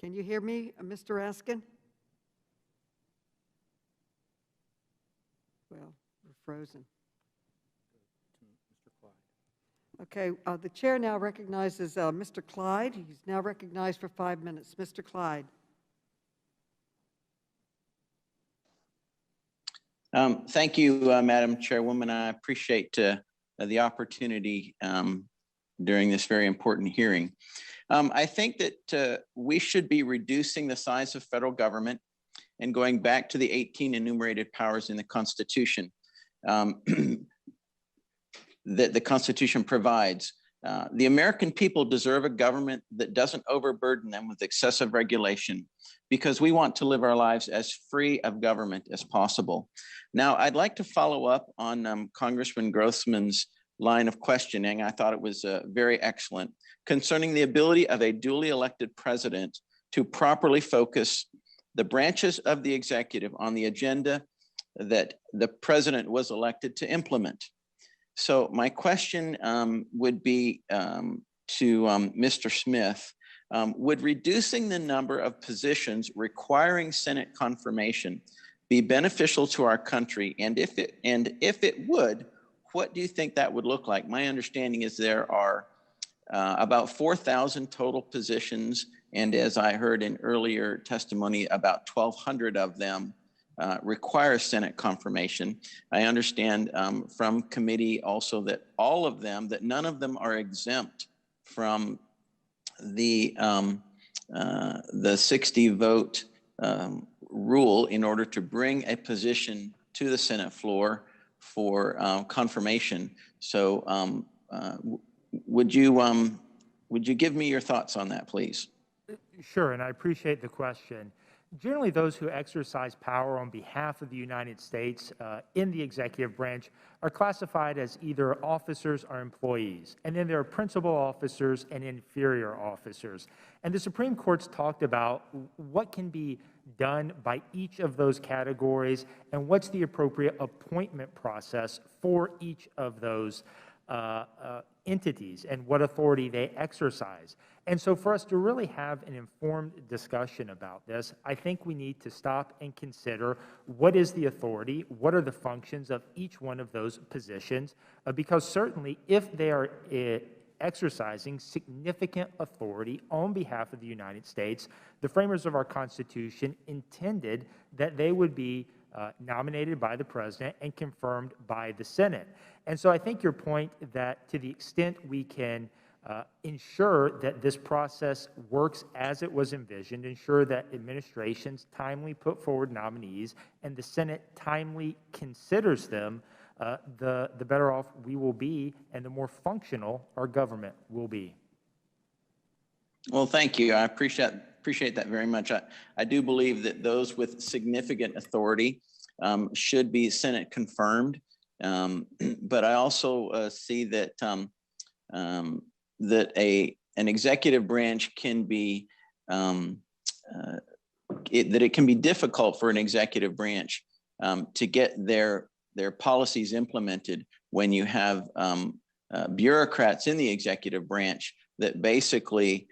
Can you hear me, Mr. Askin? Well, we're frozen. Okay, the chair now recognizes Mr. Clyde. He's now recognized for 5 minutes. Mr. Clyde. Thank you, Madam Chairwoman. I appreciate the opportunity during this very important hearing. I think that we should be reducing the size of federal government and going back to the 18 enumerated powers in the Constitution that the Constitution provides. The American people deserve a government that doesn't overburden them with excessive regulation, because we want to live our lives as free of government as possible. Now, I'd like to follow up on Congressman Grossman's line of questioning. I thought it was very excellent, concerning the ability of a duly elected president to properly focus the branches of the executive on the agenda that the president was elected to implement. So my question would be to Mr. Smith. Would reducing the number of positions requiring Senate confirmation be beneficial to our country? And if it would, what do you think that would look like? My understanding is there are about 4,000 total positions, and as I heard in earlier testimony, about 1,200 of them require Senate confirmation. I understand from committee also that all of them, that none of them are exempt from the 60 vote rule in order to bring a position to the Senate floor for confirmation. So would you give me your thoughts on that, please? Sure, and I appreciate the question. Generally, those who exercise power on behalf of the United States in the executive branch are classified as either officers or employees. And then there are principal officers and inferior officers. And the Supreme Court's talked about what can be done by each of those categories and what's the appropriate appointment process for each of those entities and what authority they exercise. And so for us to really have an informed discussion about this, I think we need to stop and consider what is the authority, what are the functions of each one of those positions, because certainly if they are exercising significant authority on behalf of the United States, the framers of our Constitution intended that they would be nominated by the president and confirmed by the Senate. And so I think your point that to the extent we can ensure that this process works as it was envisioned, ensure that administrations timely put forward nominees and the Senate timely considers them, the better off we will be and the more functional our government will be. Well, thank you. I appreciate that very much. I do believe that those with significant authority should be Senate confirmed. But I also see that that an executive branch can be that it can be difficult for an executive branch to get their policies implemented when you have bureaucrats in the executive branch that basically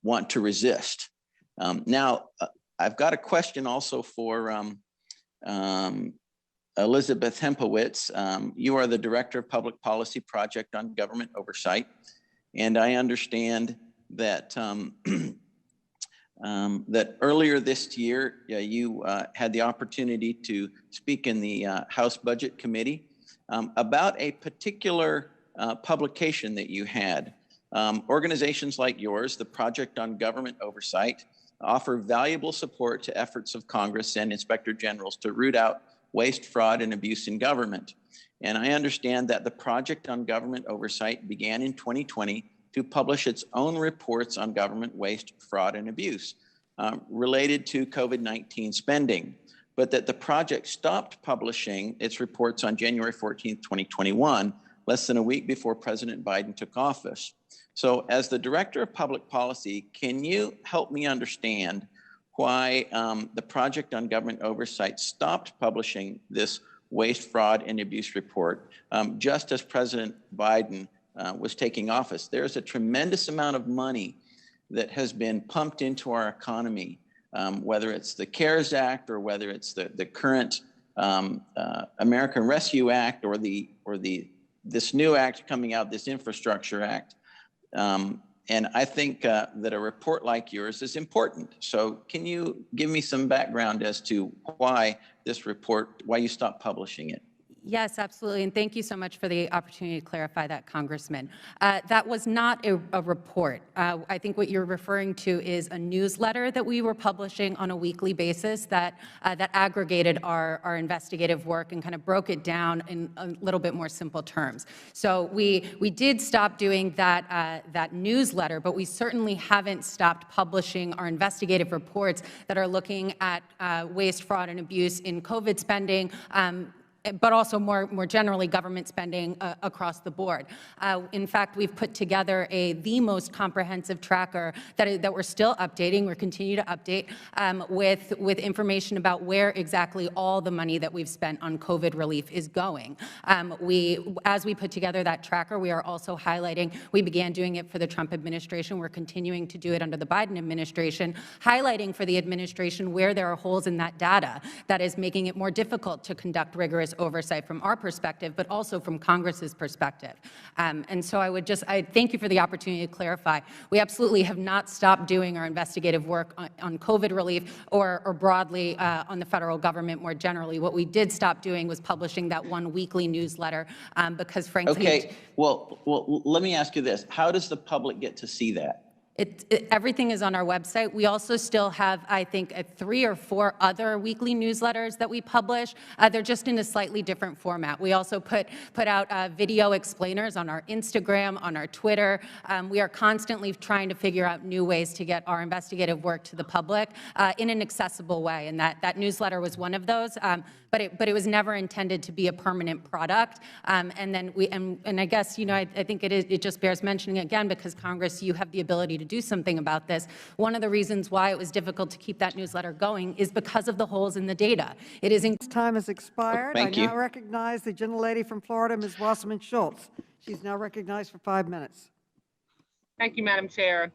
want to resist. Now, I've got a question also for Elizabeth Hempowitz. You are the Director of Public Policy Project on Government Oversight. And I understand that that earlier this year, you had the opportunity to speak in the House Budget Committee about a particular publication that you had. Organizations like yours, the Project on Government Oversight, offer valuable support to efforts of Congress and Inspector Generals to root out waste, fraud, and abuse in government. And I understand that the Project on Government Oversight began in 2020 to publish its own reports on government waste, fraud, and abuse related to COVID-19 spending, but that the project stopped publishing its reports on January 14th, 2021, less than a week before President Biden took office. So as the Director of Public Policy, can you help me understand why the Project on Government Oversight stopped publishing this waste, fraud, and abuse report just as President Biden was taking office? There's a tremendous amount of money that has been pumped into our economy, whether it's the CARES Act or whether it's the current American Rescue Act or this new act coming out, this Infrastructure Act. And I think that a report like yours is important. So can you give me some background as to why this report, why you stopped publishing it? Yes, absolutely. And thank you so much for the opportunity to clarify that, Congressman. That was not a report. I think what you're referring to is a newsletter that we were publishing on a weekly basis that aggregated our investigative work and kind of broke it down in a little bit more simple terms. So we did stop doing that newsletter, but we certainly haven't stopped publishing our investigative reports that are looking at waste, fraud, and abuse in COVID spending, but also more generally government spending across the board. In fact, we've put together the most comprehensive tracker that we're still updating. We're continue to update with information about where exactly all the money that we've spent on COVID relief is going. As we put together that tracker, we are also highlighting, we began doing it for the Trump administration. We're continuing to do it under the Biden administration, highlighting for the administration where there are holes in that data that is making it more difficult to conduct rigorous oversight from our perspective, but also from Congress's perspective. And so I thank you for the opportunity to clarify. We absolutely have not stopped doing our investigative work on COVID relief or broadly on the federal government more generally. What we did stop doing was publishing that one weekly newsletter because frankly— Okay, well, let me ask you this. How does the public get to see that? Everything is on our website. We also still have, I think, 3 or 4 other weekly newsletters that we publish. They're just in a slightly different format. We also put out video explainers on our Instagram, on our Twitter. We are constantly trying to figure out new ways to get our investigative work to the public in an accessible way, and that newsletter was one of those. But it was never intended to be a permanent product. And I guess, I think it just bears mentioning again, because Congress, you have the ability to do something about this. One of the reasons why it was difficult to keep that newsletter going is because of the holes in the data. Time has expired. Thank you. I now recognize the gentlelady from Florida, Ms. Wasserman Schultz. She's now recognized for 5 minutes. Thank you, Madam Chair.